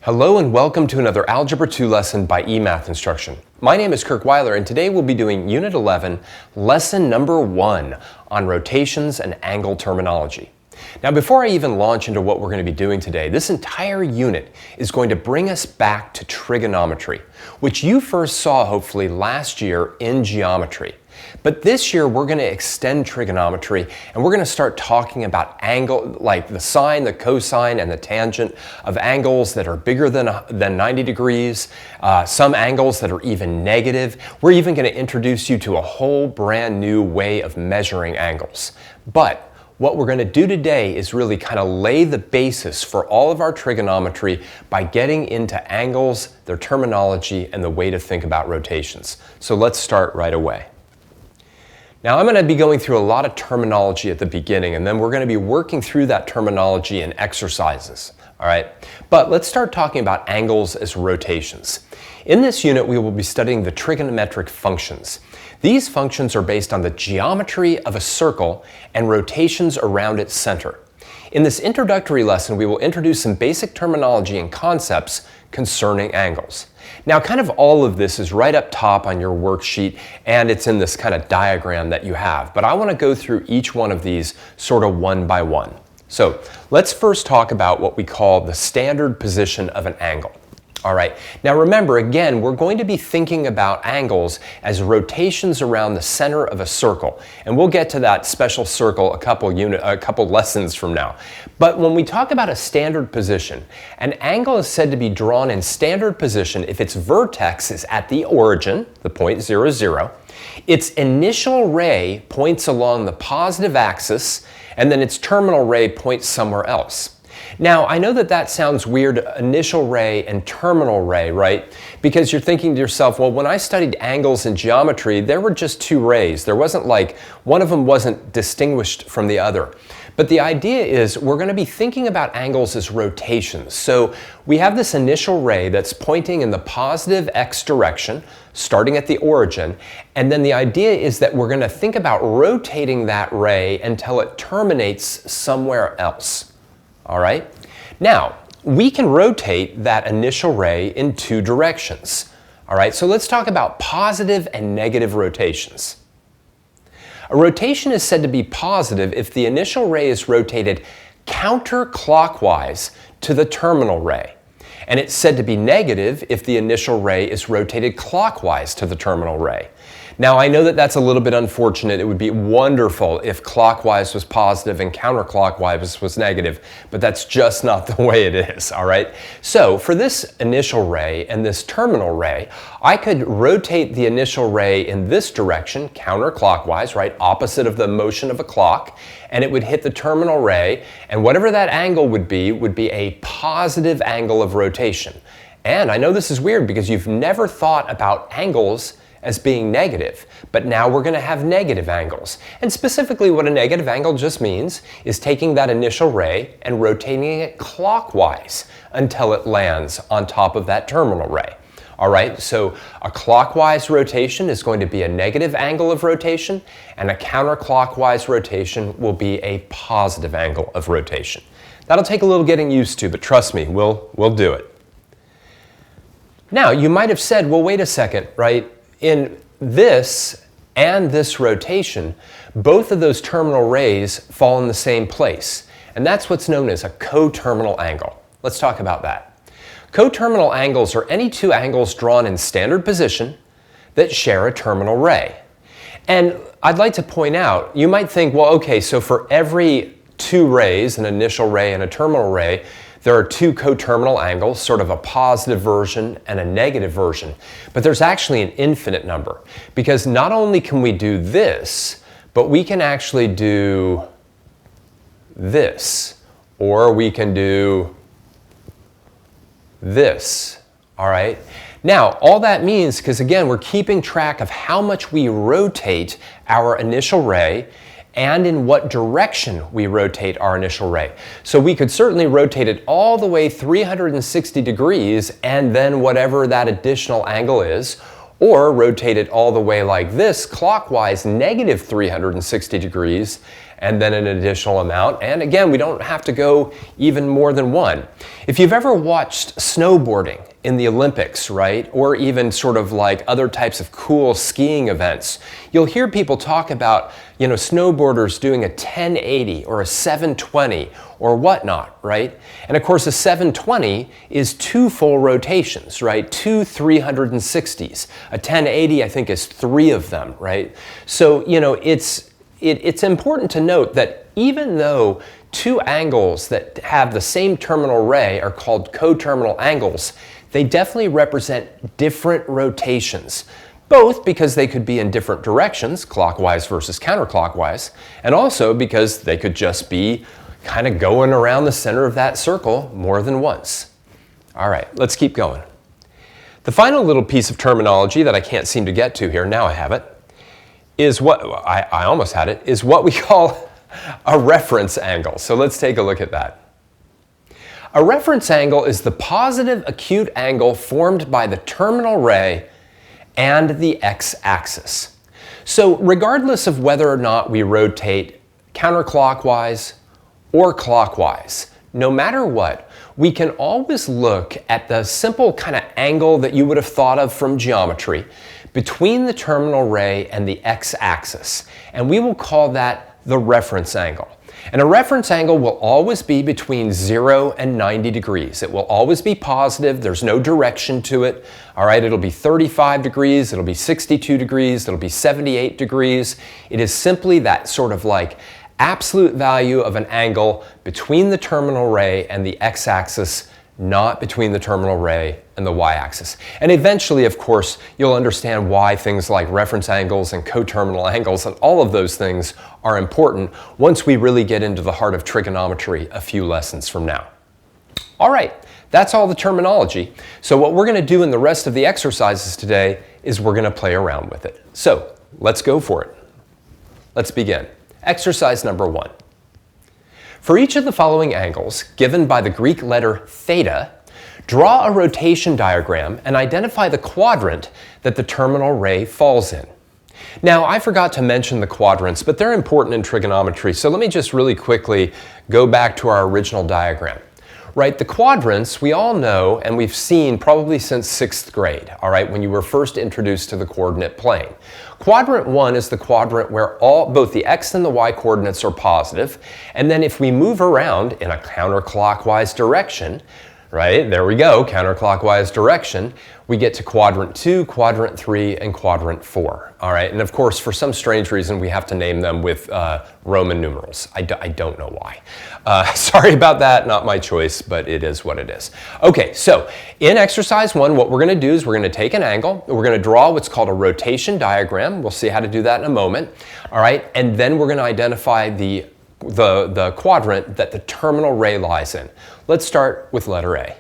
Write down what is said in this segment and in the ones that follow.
Hello and welcome to another Algebra 2 lesson by eMath Instruction. My name is Kirk Weiler and today we'll be doing Unit 11, Lesson number 1 on rotations and angle terminology. Now before I even launch into what we're going to be doing today, this entire unit is going to bring us back to trigonometry, which you first saw hopefully last year in geometry. But this year we're going to extend trigonometry and we're going to start talking about angle, like the sine, the cosine, and the tangent of angles that are bigger than 90 degrees, some angles that are even negative. We're even going to introduce you to a whole brand new way of measuring angles. But what we're going to do today is really kind of lay the basis for all of our trigonometry by getting into angles, their terminology, and the way to think about rotations. So let's start right away. Now I'm going to be going through a lot of terminology at the beginning, and then we're going to be working through that terminology in exercises. All right, but let's start talking about angles as rotations. In this unit, we will be studying the trigonometric functions. These functions are based on the geometry of a circle and rotations around its center. In this introductory lesson, we will introduce some basic terminology and concepts concerning angles. Now, kind of all of this is right up top on your worksheet, and it's in this kind of diagram that you have. But I want to go through each one of these sort of one by one. So let's first talk about what we call the standard position of an angle. All right, now remember, again, we're going to be thinking about angles as rotations around the center of a circle. And we'll get to that special circle a couple lessons from now. But when we talk about a standard position, an angle is said to be drawn in standard position if its vertex is at the origin, the point 0, 0, its initial ray points along the positive axis, and then its terminal ray points somewhere else. Now, I know that sounds weird, initial ray and terminal ray, right? Because you're thinking to yourself, well, when I studied angles in geometry, there were just two rays. There wasn't like, one of them wasn't distinguished from the other. But the idea is we're going to be thinking about angles as rotations. So we have this initial ray that's pointing in the positive x direction, starting at the origin. And then the idea is that we're going to think about rotating that ray until it terminates somewhere else. All right. Now, we can rotate that initial ray in two directions. All right, so let's talk about positive and negative rotations. A rotation is said to be positive if the initial ray is rotated counterclockwise to the terminal ray. And it's said to be negative if the initial ray is rotated clockwise to the terminal ray. Now, I know that that's a little bit unfortunate. It would be wonderful if clockwise was positive and counterclockwise was negative, but that's just not the way it is, all right? So for this initial ray and this terminal ray, I could rotate the initial ray in this direction, counterclockwise, right, opposite of the motion of a clock, and it would hit the terminal ray, and whatever that angle would be a positive angle of rotation. And I know this is weird because you've never thought about angles as being negative, but now we're going to have negative angles. And specifically what a negative angle just means is taking that initial ray and rotating it clockwise until it lands on top of that terminal ray. All right, so a clockwise rotation is going to be a negative angle of rotation, and a counterclockwise rotation will be a positive angle of rotation. That'll take a little getting used to, but trust me, we'll do it. Now, you might have said, well, wait a second, right? In this and this rotation, both of those terminal rays fall in the same place, and that's what's known as a coterminal angle. Let's talk about that. Coterminal angles are any two angles drawn in standard position that share a terminal ray. And I'd like to point out, you might think, well, okay, so for every two rays, an initial ray and a terminal ray, there are two coterminal angles, sort of a positive version and a negative version. But there's actually an infinite number, because not only can we do this, but we can actually do this, or we can do this, all right? Now, all that means, because again, we're keeping track of how much we rotate our initial ray and in what direction we rotate our initial ray. So we could certainly rotate it all the way 360 degrees and then whatever that additional angle is, Or rotate it all the way like this, clockwise, negative 360 degrees, and then an additional amount. And again, we don't have to go even more than one. If you've ever watched snowboarding in the Olympics, right, or even sort of like other types of cool skiing events, you'll hear people talk about, snowboarders doing a 1080 or a 720 or whatnot, right? And of course, a 720 is 2 full rotations, right? 2 360s. A 1080, I think, is 3 of them, right? So, it's important to note that even though 2 angles that have the same terminal ray are called coterminal angles, they definitely represent different rotations, both because they could be in different directions, clockwise versus counterclockwise, and also because they could just be kind of going around the center of that circle more than once. All right, let's keep going. The final little piece of terminology that I can't seem to get to here, now I have it, is what, I almost had it, is what we call a reference angle. So let's take a look at that. A reference angle is the positive acute angle formed by the terminal ray and the x-axis. So regardless of whether or not we rotate counterclockwise or clockwise, no matter what, we can always look at the simple kind of angle that you would have thought of from geometry between the terminal ray and the x-axis, and we will call that the reference angle. And a reference angle will always be between 0 and 90 degrees. It will always be positive. There's no direction to it. All right, it'll be 35 degrees, it'll be 62 degrees, it'll be 78 degrees. It is simply that sort of like absolute value of an angle between the terminal ray and the x-axis, not between the terminal ray and the y-axis. And eventually, of course, you'll understand why things like reference angles and coterminal angles and all of those things are important once we really get into the heart of trigonometry a few lessons from now. All right, that's all the terminology. So what we're going to do in the rest of the exercises today is we're going to play around with it. So let's go for it. Let's begin. Exercise number 1. For each of the following angles, given by the Greek letter theta, draw a rotation diagram and identify the quadrant that the terminal ray falls in. Now, I forgot to mention the quadrants, but they're important in trigonometry, so let me just really quickly go back to our original diagram. Right, the quadrants we all know and we've seen probably since 6th grade, all right, when you were first introduced to the coordinate plane. Quadrant 1 is the quadrant where both the x and the y coordinates are positive, and then if we move around in a counterclockwise direction, right, there we go, counterclockwise direction, we get to quadrant 2, quadrant 3, and quadrant 4. All right, and of course, for some strange reason, we have to name them with Roman numerals. I don't know why. Sorry about that, not my choice, but it is what it is. Okay, so in exercise 1, what we're going to do is we're going to take an angle, we're going to draw what's called a rotation diagram. We'll see how to do that in a moment. All right, and then we're going to identify the quadrant that the terminal ray lies in. Let's start with letter A.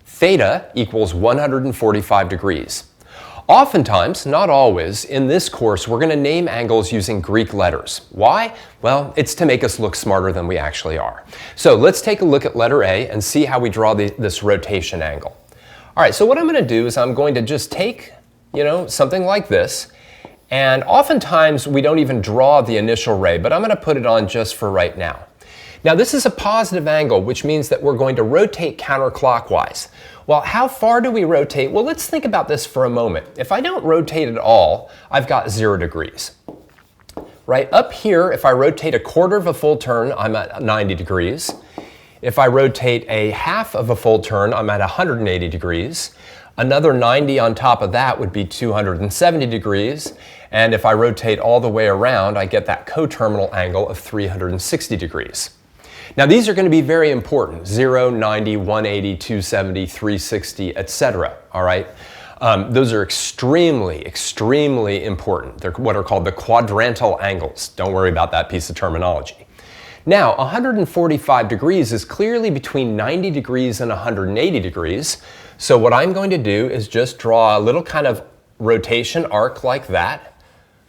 Theta equals 145 degrees. Oftentimes, not always, in this course, we're going to name angles using Greek letters. Why? Well, it's to make us look smarter than we actually are. So let's take a look at letter A and see how we draw this rotation angle. All right, so what I'm going to do is I'm going to just take, something like this, and oftentimes we don't even draw the initial ray, but I'm going to put it on just for right now. Now this is a positive angle, which means that we're going to rotate counterclockwise. Well, how far do we rotate? Well, let's think about this for a moment. If I don't rotate at all, I've got 0 degrees. Right up here, if I rotate a quarter of a full turn, I'm at 90 degrees. If I rotate a half of a full turn, I'm at 180 degrees. Another 90 on top of that would be 270 degrees. And if I rotate all the way around, I get that coterminal angle of 360 degrees. Now these are going to be very important, 0, 90, 180, 270, 360, etc. All right? Those are extremely, extremely important. They're what are called the quadrantal angles. Don't worry about that piece of terminology. Now, 145 degrees is clearly between 90 degrees and 180 degrees. So what I'm going to do is just draw a little kind of rotation arc like that.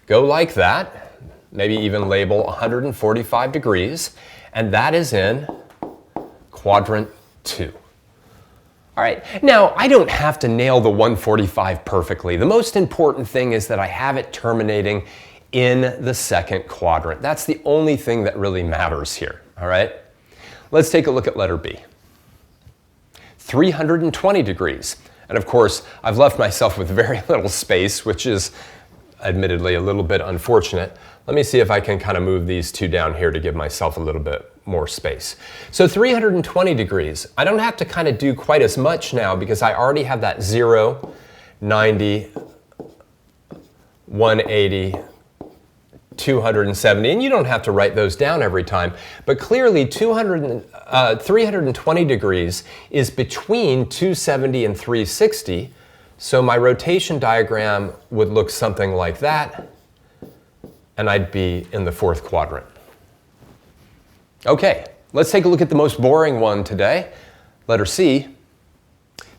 Go like that. Maybe even label 145 degrees. And that is in quadrant 2. All right, now I don't have to nail the 145 perfectly. The most important thing is that I have it terminating in the second quadrant. That's the only thing that really matters here, all right? Let's take a look at letter B. 320 degrees. And of course, I've left myself with very little space, which is admittedly a little bit unfortunate. Let me see if I can kind of move these two down here to give myself a little bit more space. So 320 degrees. I don't have to kind of do quite as much now because I already have that 0, 90, 180, 270, and you don't have to write those down every time, but clearly 320 degrees is between 270 and 360, so my rotation diagram would look something like that, and I'd be in the fourth quadrant. Okay, let's take a look at the most boring one today, letter C.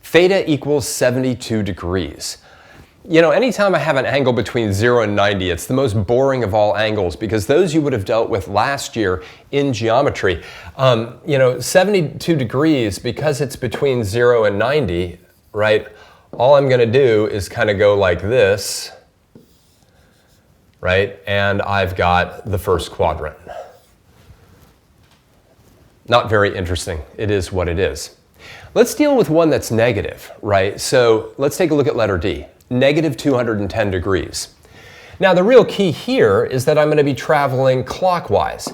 Theta equals 72 degrees. You know, anytime I have an angle between 0 and 90, it's the most boring of all angles because those you would have dealt with last year in geometry. You know, 72 degrees, because it's between 0 and 90, right, all I'm going to do is kind of go like this, right, and I've got the first quadrant. Not very interesting. It is what it is. Let's deal with one that's negative, right? So let's take a look at letter D. Negative 210 degrees. Now the real key here is that I'm going to be traveling clockwise.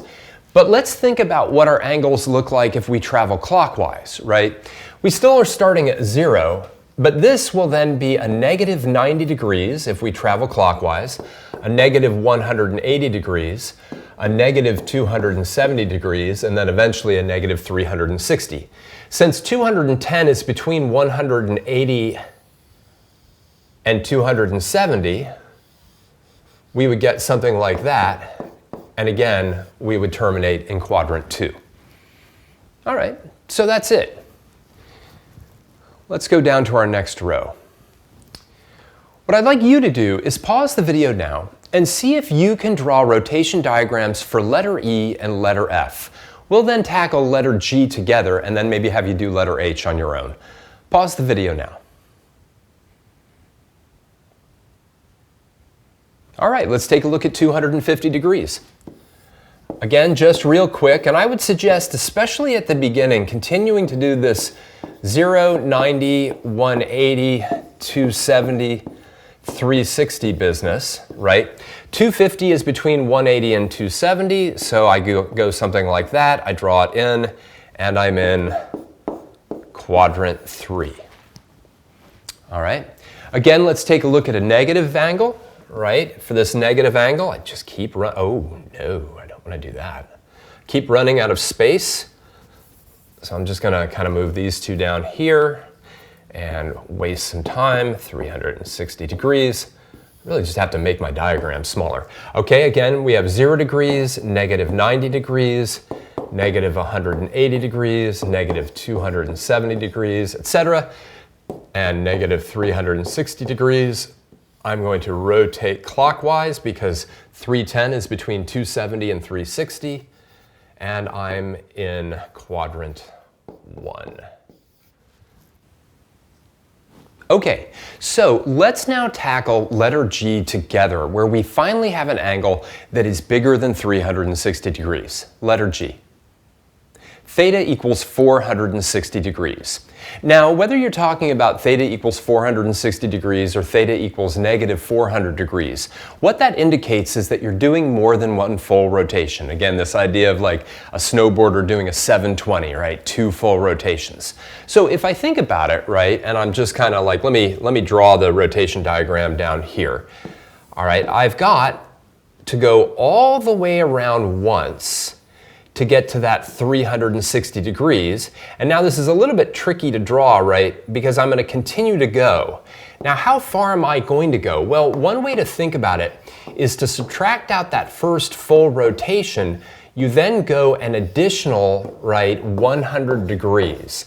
But let's think about what our angles look like if we travel clockwise, right? We still are starting at 0, but this will then be a negative 90 degrees if we travel clockwise, a negative 180 degrees, a negative 270 degrees, and then eventually a negative 360. Since 210 is between 180 and 270, we would get something like that, and again, we would terminate in quadrant 2. All right, so that's it. Let's go down to our next row. What I'd like you to do is pause the video now and see if you can draw rotation diagrams for letter E and letter F. We'll then tackle letter G together and then maybe have you do letter H on your own. Pause the video now. All right, let's take a look at 250 degrees. Again, just real quick, and I would suggest, especially at the beginning, continuing to do this 0, 90, 180, 270, 360 business, right? 250 is between 180 and 270, so I go something like that. I draw it in, and I'm in quadrant 3. All right. Again, let's take a look at a negative angle. Right? For this negative angle, I just keep running. Oh, no, I don't want to do that. Keep running out of space. So I'm just going to kind of move these two down here and waste some time. 360 degrees. I really just have to make my diagram smaller. Okay, again, we have 0 degrees, negative 90 degrees, negative 180 degrees, negative 270 degrees, etc., and negative 360 degrees. I'm going to rotate clockwise because 310 is between 270 and 360, and I'm in quadrant 1. Okay, so let's now tackle letter G together, where we finally have an angle that is bigger than 360 degrees. Letter G. Theta equals 460 degrees. Now, whether you're talking about theta equals 460 degrees or theta equals negative 400 degrees, what that indicates is that you're doing more than one full rotation. Again, this idea of like a snowboarder doing a 720, right? 2 full rotations. So if I think about it, right, and I'm just kind of like, let me draw the rotation diagram down here. All right, I've got to go all the way around once to get to that 360 degrees. And now this is a little bit tricky to draw, right? Because I'm going to continue to go. Now, how far am I going to go? Well, one way to think about it is to subtract out that first full rotation. You then go an additional, right, 100 degrees.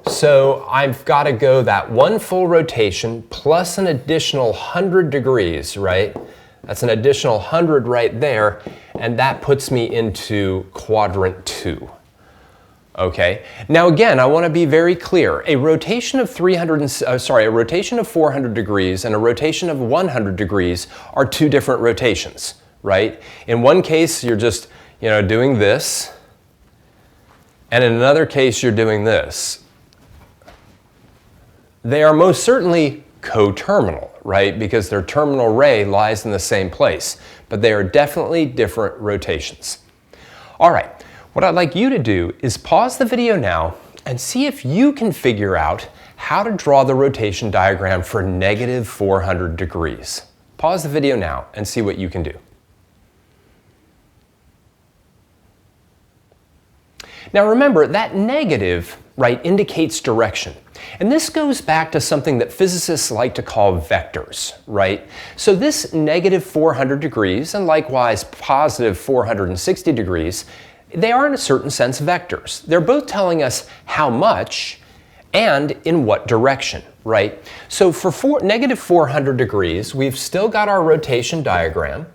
So I've got to go that one full rotation plus an additional 100 degrees, right? That's an additional 100 right there, and that puts me into quadrant 2. Okay. Now again, I want to be very clear. A rotation of 400 degrees and a rotation of 100 degrees are two different rotations, right? In one case, you're just, doing this, and in another case, you're doing this. They are most certainly coterminal, right? Because their terminal ray lies in the same place, but they are definitely different rotations. All right. What I'd like you to do is pause the video now and see if you can figure out how to draw the rotation diagram for negative 400 degrees. Pause the video now and see what you can do. Now remember, that negative, right, indicates direction. And this goes back to something that physicists like to call vectors, right? So this negative 400 degrees and likewise positive 460 degrees, they are in a certain sense vectors. They're both telling us how much and in what direction, right? So for negative 400 degrees, we've still got our rotation diagram.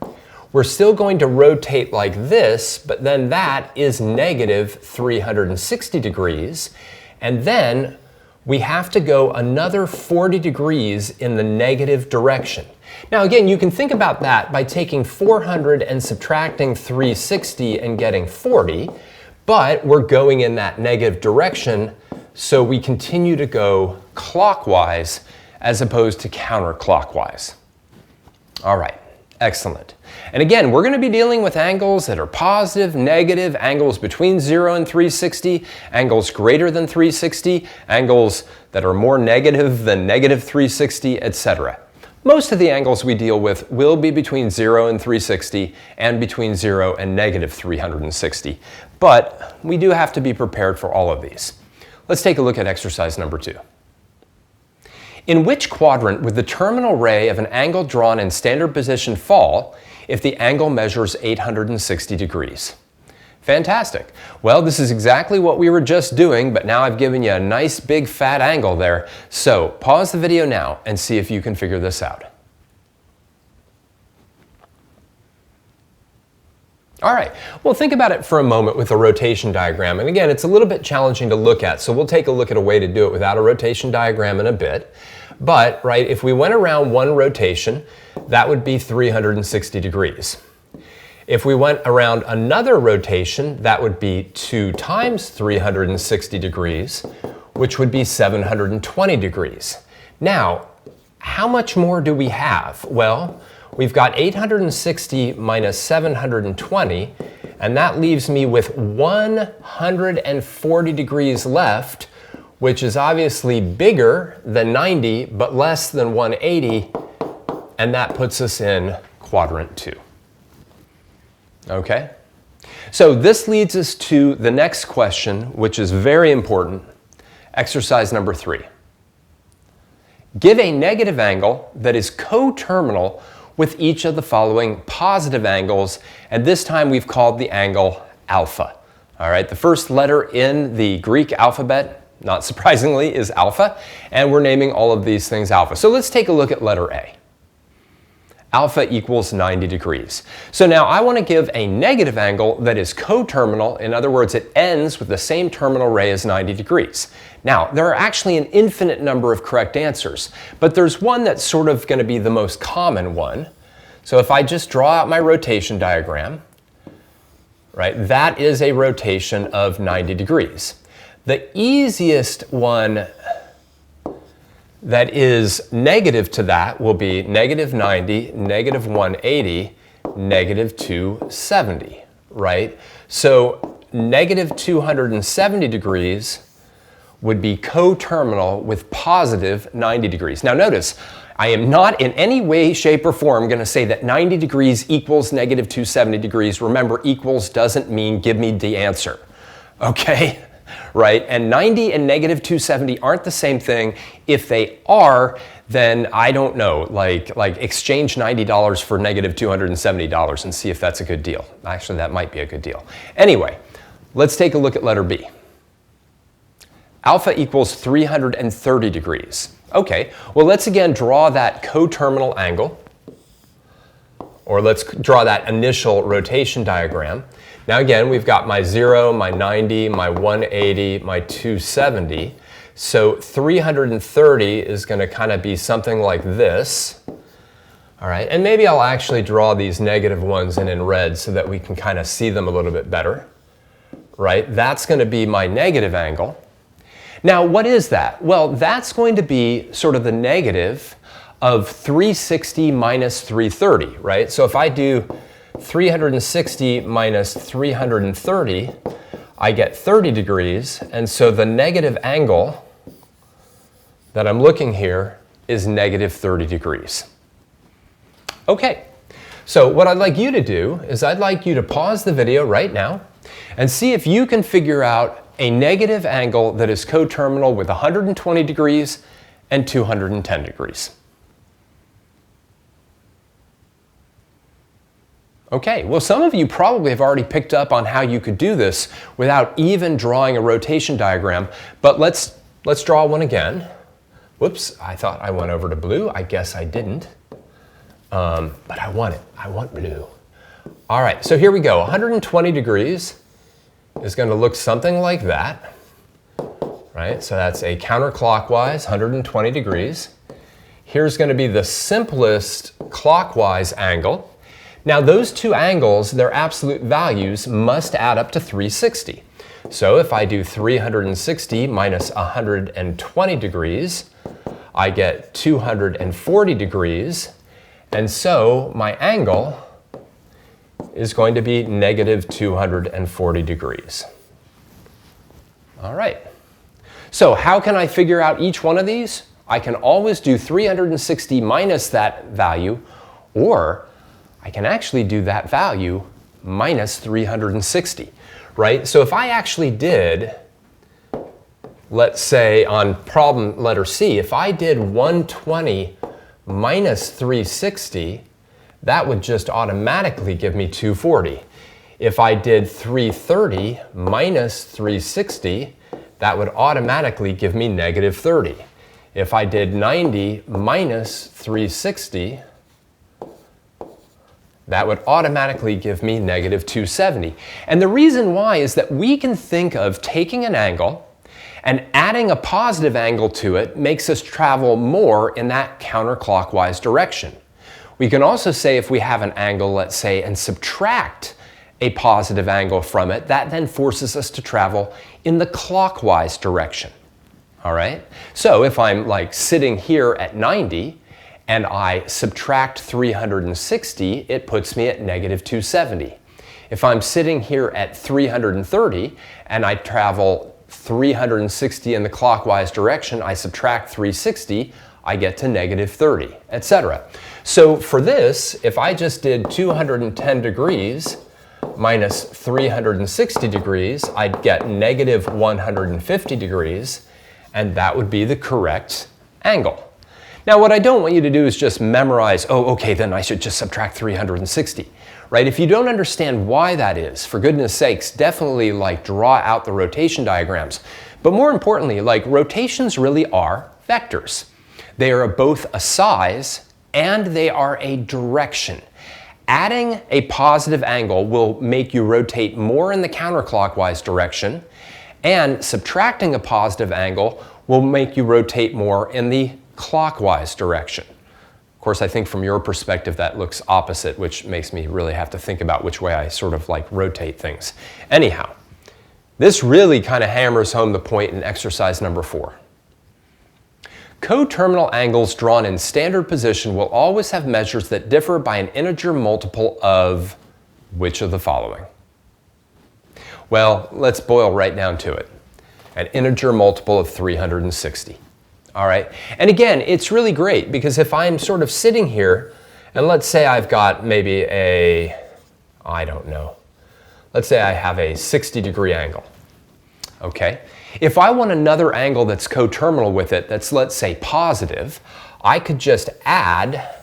We're still going to rotate like this, but then that is negative 360 degrees. And then we have to go another 40 degrees in the negative direction. Now again, you can think about that by taking 400 and subtracting 360 and getting 40, but we're going in that negative direction, so we continue to go clockwise as opposed to counterclockwise. All right, excellent. And again, we're going to be dealing with angles that are positive, negative, angles between 0 and 360, angles greater than 360, angles that are more negative than negative 360, etc. Most of the angles we deal with will be between 0 and 360 and between 0 and negative 360. But we do have to be prepared for all of these. Let's take a look at exercise number 2. In which quadrant would the terminal ray of an angle drawn in standard position fall if the angle measures 860 degrees? Fantastic. Well, this is exactly what we were just doing, but now I've given you a nice big fat angle there. So pause the video now and see if you can figure this out. All right, well, think about it for a moment with a rotation diagram. And again, it's a little bit challenging to look at, so we'll take a look at a way to do it without a rotation diagram in a bit. But, right, if we went around one rotation, that would be 360 degrees. If we went around another rotation, that would be 2 times 360 degrees, which would be 720 degrees. Now, how much more do we have? Well, we've got 860 minus 720, and that leaves me with 140 degrees left, which is obviously bigger than 90, but less than 180, and that puts us in quadrant 2. Okay? So this leads us to the next question, which is very important. Exercise number 3. Give a negative angle that is coterminal with each of the following positive angles, and this time we've called the angle alpha. All right, the first letter in the Greek alphabet, not surprisingly, is alpha, and we're naming all of these things alpha. So let's take a look at letter A. Alpha equals 90 degrees. So now I want to give a negative angle that is coterminal. In other words, it ends with the same terminal ray as 90 degrees. Now, there are actually an infinite number of correct answers, but there's one that's sort of going to be the most common one. So if I just draw out my rotation diagram, right, that is a rotation of 90 degrees. The easiest one that is negative to that will be negative 90, negative 180, negative 270, right? So negative 270 degrees would be coterminal with positive 90 degrees. Now notice, I am not in any way, shape, or form going to say that 90 degrees equals negative 270 degrees. Remember, equals doesn't mean give me the answer, okay? Right? And 90 and negative 270 aren't the same thing. If they are, then I don't know, like exchange $90 for negative $270 and see if that's a good deal. Actually, that might be a good deal. Anyway, let's take a look at letter B. Alpha equals 330 degrees. Okay, well, let's again draw that coterminal angle, or let's draw that initial rotation diagram. Now again, we've got my 0, my 90, my 180, my 270. So 330 is going to kind of be something like this. All right, and maybe I'll actually draw these negative ones in red so that we can kind of see them a little bit better. Right, that's going to be my negative angle. Now, what is that? Well, that's going to be sort of the negative of 360 minus 330, right? So if I do 360 minus 330, I get 30 degrees, and so the negative angle that I'm looking here is negative 30 degrees. Okay, so what I'd like you to do is I'd like you to pause the video right now and see if you can figure out a negative angle that is coterminal with 120 degrees and 210 degrees. Okay, well, some of you probably have already picked up on how you could do this without even drawing a rotation diagram, but let's draw one again. Whoops, I thought I went over to blue. I guess I didn't, but I want it. I want blue. All right, so here we go. 120 degrees is going to look something like that, right? So that's a counterclockwise 120 degrees. Here's going to be the simplest clockwise angle. Now those two angles, their absolute values must add up to 360. So if I do 360 minus 120 degrees, I get 240 degrees, and so my angle is going to be negative 240 degrees. All right. So how can I figure out each one of these? I can always do 360 minus that value, or I can actually do that value minus 360, right? So if I actually did, let's say on problem letter C, if I did 120 minus 360, that would just automatically give me 240. If I did 330 minus 360, that would automatically give me negative 30. If I did 90 minus 360, that would automatically give me negative 270. And the reason why is that we can think of taking an angle and adding a positive angle to it makes us travel more in that counterclockwise direction. We can also say if we have an angle, let's say, and subtract a positive angle from it, that then forces us to travel in the clockwise direction. All right? So if I'm like sitting here at 90 and I subtract 360, it puts me at negative 270. If I'm sitting here at 330 and I travel 360 in the clockwise direction, I subtract 360, I get to negative 30, etc. So for this, if I just did 210 degrees minus 360 degrees, I'd get negative 150 degrees, and that would be the correct angle. Now what I don't want you to do is just memorize, oh, okay, then I should just subtract 360, right? If you don't understand why that is, for goodness sakes, definitely like draw out the rotation diagrams. But more importantly, like rotations really are vectors. They are both a size and they are a direction. Adding a positive angle will make you rotate more in the counterclockwise direction, and subtracting a positive angle will make you rotate more in the clockwise direction. Of course, I think from your perspective that looks opposite, which makes me really have to think about which way I sort of like rotate things. Anyhow, this really kind of hammers home the point in exercise number 4. Coterminal angles drawn in standard position will always have measures that differ by an integer multiple of which of the following? Well, let's boil right down to it. An integer multiple of 360. All right, and again, it's really great because if I'm sort of sitting here, and let's say I've got maybe a, I don't know, let's say I have a 60-degree angle, okay? If I want another angle that's coterminal with it, that's, let's say, positive, I could just add,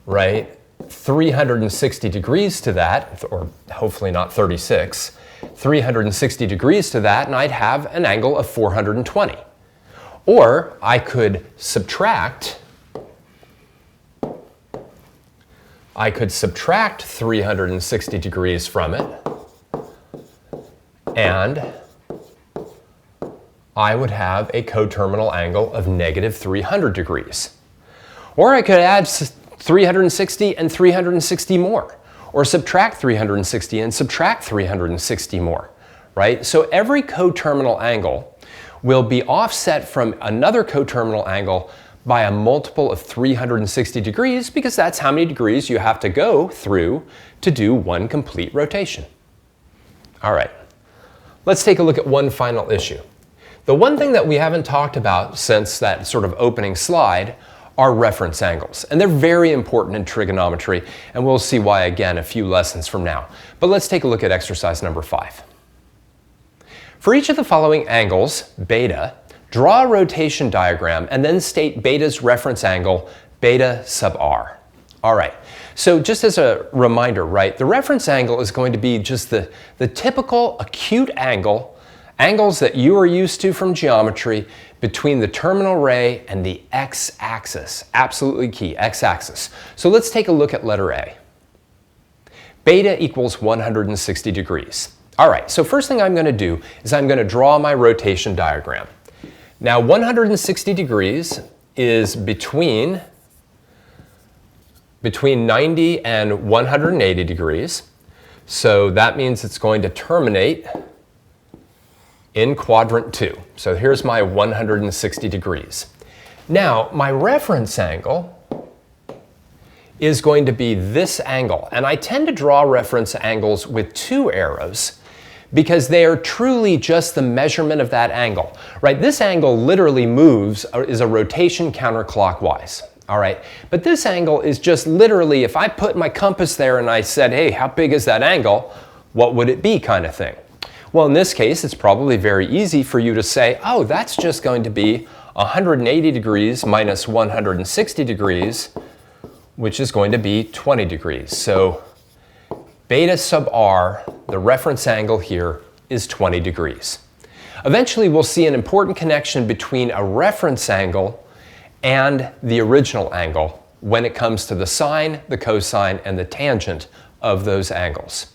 right, 360 degrees to that, or hopefully not 36, 360 degrees to that, and I'd have an angle of 420. Or I could subtract I could subtract 360 degrees from it, and I would have a coterminal angle of negative 300 degrees. Or I could add 360 and 360 more, or subtract 360 and subtract 360 more, right? So every coterminal angle will be offset from another coterminal angle by a multiple of 360 degrees, because that's how many degrees you have to go through to do one complete rotation. All right, let's take a look at one final issue. The one thing that we haven't talked about since that sort of opening slide are reference angles. And they're very important in trigonometry, and we'll see why again a few lessons from now. But let's take a look at exercise number 5. For each of the following angles, beta, draw a rotation diagram and then state beta's reference angle, beta sub r. All right, so just as a reminder, right, the reference angle is going to be just the typical acute angles that you are used to from geometry between the terminal ray and the x-axis. Absolutely key, x-axis. So let's take a look at letter A. Beta equals 160 degrees. All right, so first thing I'm going to do is I'm going to draw my rotation diagram. Now 160 degrees is between 90 and 180 degrees. So that means it's going to terminate in quadrant 2. So here's my 160 degrees. Now my reference angle is going to be this angle. And I tend to draw reference angles with 2 arrows because they are truly just the measurement of that angle, right? This angle literally moves, is a rotation counterclockwise, all right? But this angle is just literally, if I put my compass there and I said, hey, how big is that angle? What would it be, kind of thing? Well, in this case, it's probably very easy for you to say, oh, that's just going to be 180 degrees minus 160 degrees, which is going to be 20 degrees. So beta sub r, the reference angle here, is 20 degrees. Eventually, we'll see an important connection between a reference angle and the original angle when it comes to the sine, the cosine, and the tangent of those angles.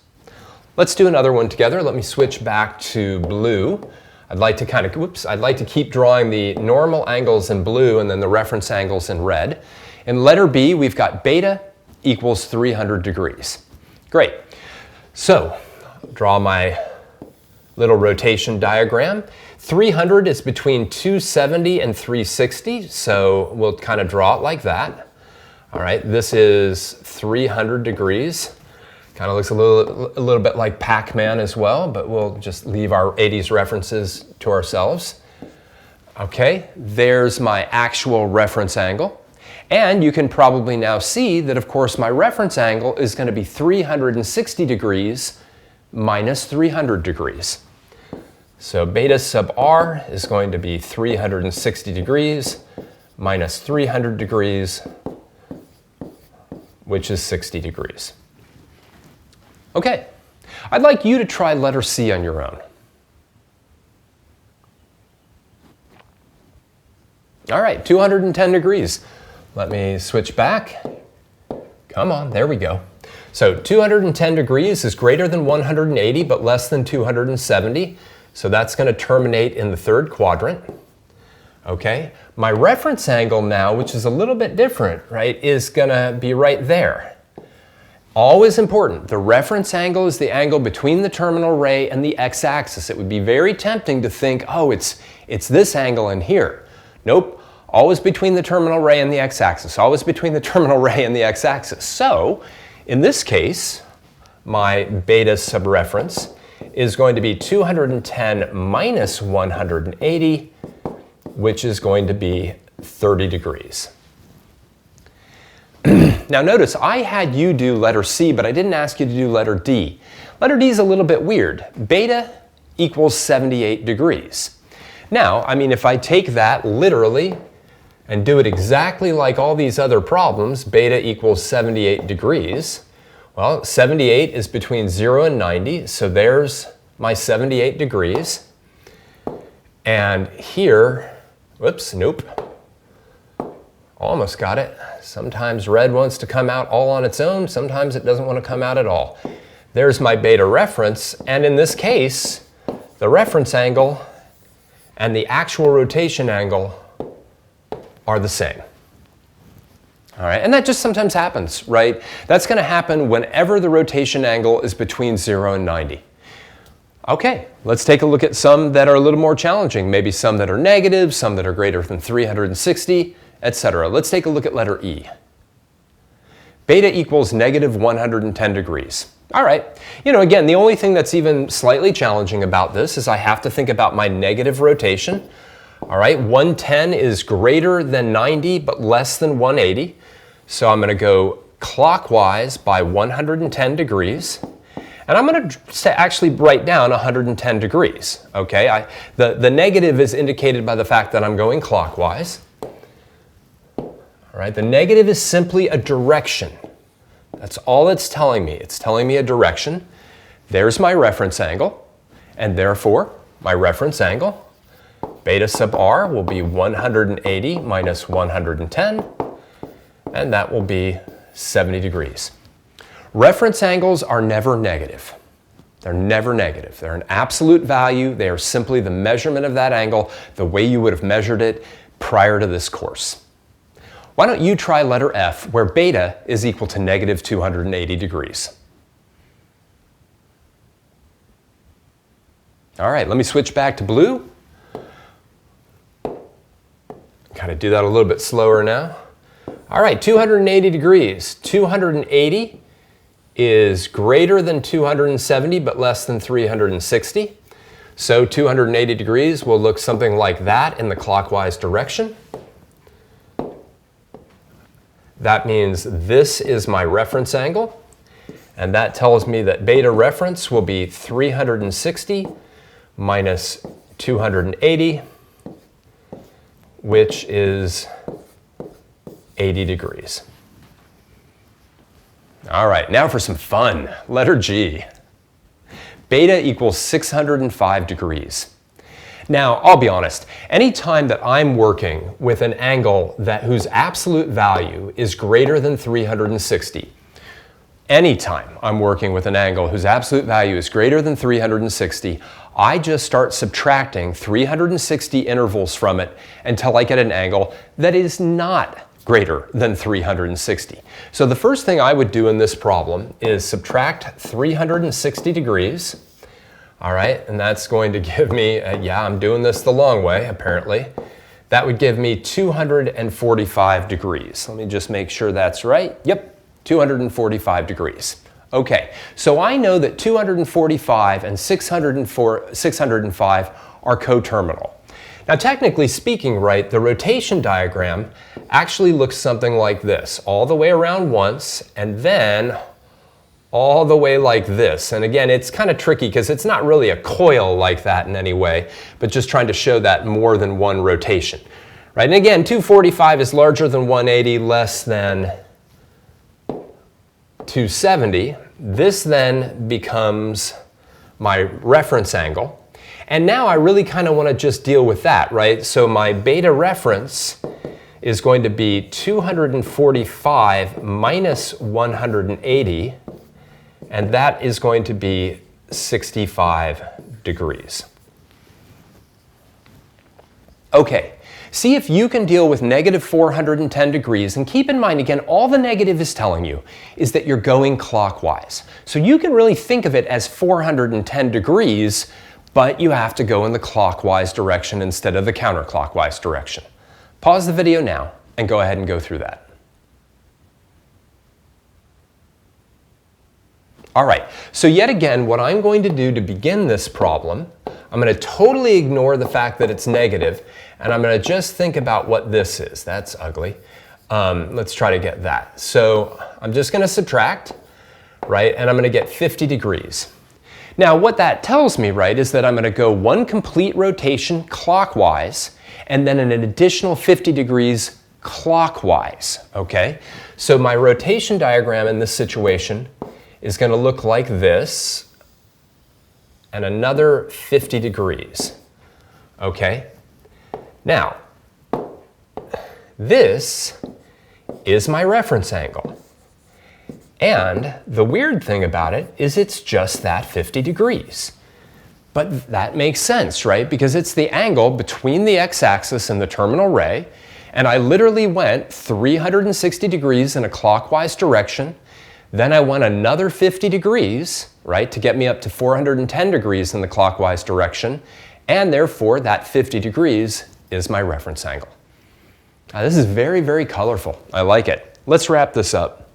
Let's do another one together. Let me switch back to blue. I'd like to keep drawing the normal angles in blue and then the reference angles in red. In letter B, we've got beta equals 300 degrees. Great. So, draw my little rotation diagram. 300 is between 270 and 360, so we'll kind of draw it like that. All right, this is 300 degrees. Kind of looks a little bit like Pac-Man as well, but we'll just leave our 80s references to ourselves. Okay, there's my actual reference angle. And you can probably now see that, of course, my reference angle is going to be 360 degrees minus 300 degrees. So beta sub r is going to be 360 degrees minus 300 degrees, which is 60 degrees. Okay, I'd like you to try letter C on your own. All right, 210 degrees. Let me switch back. Come on, there we go. So 210 degrees is greater than 180, but less than 270. So that's going to terminate in the third quadrant. Okay, my reference angle now, which is a little bit different, right, is going to be right there. Always important, the reference angle is the angle between the terminal ray and the x-axis. It would be very tempting to think, oh, it's this angle in here. Nope, always between the terminal ray and the x-axis, always between the terminal ray and the x-axis. So, in this case, my beta subreference is going to be 210 minus 180, which is going to be 30 degrees. Now notice, I had you do letter C, but I didn't ask you to do letter D. Letter D is a little bit weird. Beta equals 78 degrees. Now, I mean, if I take that literally and do it exactly like all these other problems, beta equals 78 degrees, well, 78 is between 0 and 90, so there's my 78 degrees. And here, whoops, nope. Almost got it. Sometimes red wants to come out all on its own. Sometimes it doesn't want to come out at all. There's my beta reference. And in this case, the reference angle and the actual rotation angle are the same. All right, and that just sometimes happens, right? That's going to happen whenever the rotation angle is between 0 and 90. Okay, let's take a look at some that are a little more challenging, maybe some that are negative, some that are greater than 360, etc. Let's take a look at letter E. Beta equals negative 110 degrees. All right, again, the only thing that's even slightly challenging about this is I have to think about my negative rotation. All right, 110 is greater than 90 but less than 180. So I'm going to go clockwise by 110 degrees. And I'm going to actually write down 110 degrees. Okay, the negative is indicated by the fact that I'm going clockwise. All right, the negative is simply a direction. That's all it's telling me. It's telling me a direction. There's my reference angle. And therefore, my reference angle, beta sub r, will be 180 minus 110. And that will be 70 degrees. Reference angles are never negative. They're never negative. They're an absolute value. They are simply the measurement of that angle, the way you would have measured it prior to this course. Why don't you try letter F, where beta is equal to negative 280 degrees? All right, let me switch back to blue. Kind of do that a little bit slower now. All right, 280 degrees. 280 is greater than 270 but less than 360. So 280 degrees will look something like that in the clockwise direction. That means this is my reference angle, and that tells me that beta reference will be 360 minus 280, which is 80 degrees. All right, now for some fun. Letter G. Beta equals 605 degrees. Now, I'll be honest, any time that I'm working with an angle whose absolute value is greater than 360, anytime I'm working with an angle whose absolute value is greater than 360, I just start subtracting 360 intervals from it until I get an angle that is not greater than 360. So the first thing I would do in this problem is subtract 360 degrees. All right, and that's going to give me, yeah, I'm doing this the long way, apparently. That would give me 245 degrees. Let me just make sure that's right. Yep, 245 degrees. Okay, so I know that 245 and 605 are coterminal. Now, technically speaking, right, the rotation diagram actually looks something like this, all the way around once, and then all the way like this. And again, it's kind of tricky because it's not really a coil like that in any way, but just trying to show that more than one rotation, right? And again, 245 is larger than 180, less than 270. This then becomes my reference angle. And now I really kind of want to just deal with that, right? So my beta reference is going to be 245 minus 180, and that is going to be 65 degrees. Okay, see if you can deal with negative 410 degrees, and keep in mind, again, all the negative is telling you is that you're going clockwise. So you can really think of it as 410 degrees, but you have to go in the clockwise direction instead of the counterclockwise direction. Pause the video now and go ahead and go through that. All right, so yet again, what I'm going to do to begin this problem, I'm going to totally ignore the fact that it's negative, and I'm going to just think about what this is. That's ugly. Let's try to get that. So I'm just going to subtract, right, and I'm going to get 50 degrees. Now, what that tells me, right, is that I'm going to go one complete rotation clockwise and then an additional 50 degrees clockwise, okay? So my rotation diagram in this situation is going to look like this and another 50 degrees, okay? Now, This is my reference angle. And the weird thing about it is it's just that 50 degrees. But that makes sense, right? Because it's the angle between the x-axis and the terminal ray, and I literally went 360 degrees in a clockwise direction, then I went another 50 degrees, right, to get me up to 410 degrees in the clockwise direction, and therefore that 50 degrees is my reference angle. Now, this is very, very colorful. I like it. Let's wrap this up.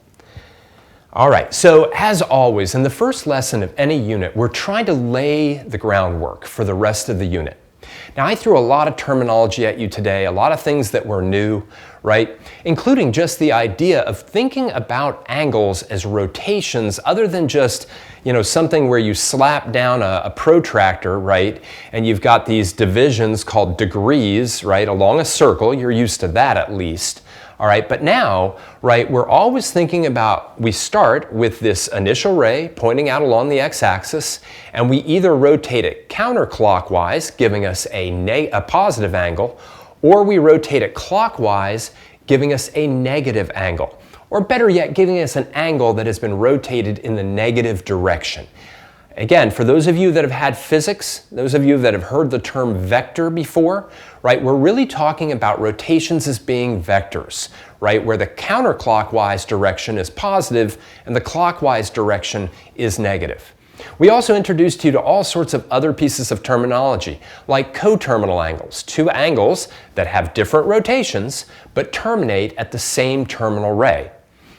All right, so as always, in the first lesson of any unit, we're trying to lay the groundwork for the rest of the unit. Now, I threw a lot of terminology at you today, a lot of things that were new, right? Including just the idea of thinking about angles as rotations other than just, something where you slap down a protractor, right? And you've got these divisions called degrees, right, along a circle. You're used to that at least. All right, but now, right, we're always thinking about, we start with this initial ray pointing out along the x-axis, and we either rotate it counterclockwise, giving us a positive angle, or we rotate it clockwise, giving us a negative angle. Or better yet, giving us an angle that has been rotated in the negative direction. Again, for those of you that have had physics, those of you that have heard the term vector before, right, we're really talking about rotations as being vectors, right, where the counterclockwise direction is positive and the clockwise direction is negative. We also introduced you to all sorts of other pieces of terminology, like coterminal angles, two angles that have different rotations but terminate at the same terminal ray.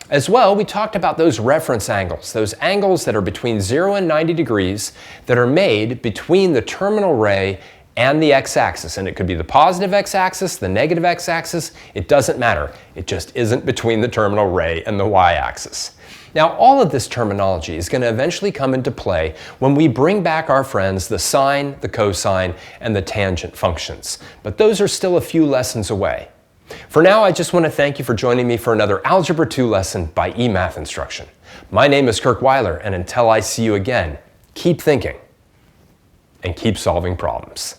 As well, we talked about those reference angles, those angles that are between 0 and 90 degrees that are made between the terminal ray and the x-axis. And it could be the positive x-axis, the negative x-axis, it doesn't matter. It just isn't between the terminal ray and the y-axis. Now, all of this terminology is going to eventually come into play when we bring back our friends the sine, the cosine, and the tangent functions. But those are still a few lessons away. For now, I just want to thank you for joining me for another Algebra 2 lesson by eMath Instruction. My name is Kirk Weiler, and until I see you again, keep thinking and keep solving problems.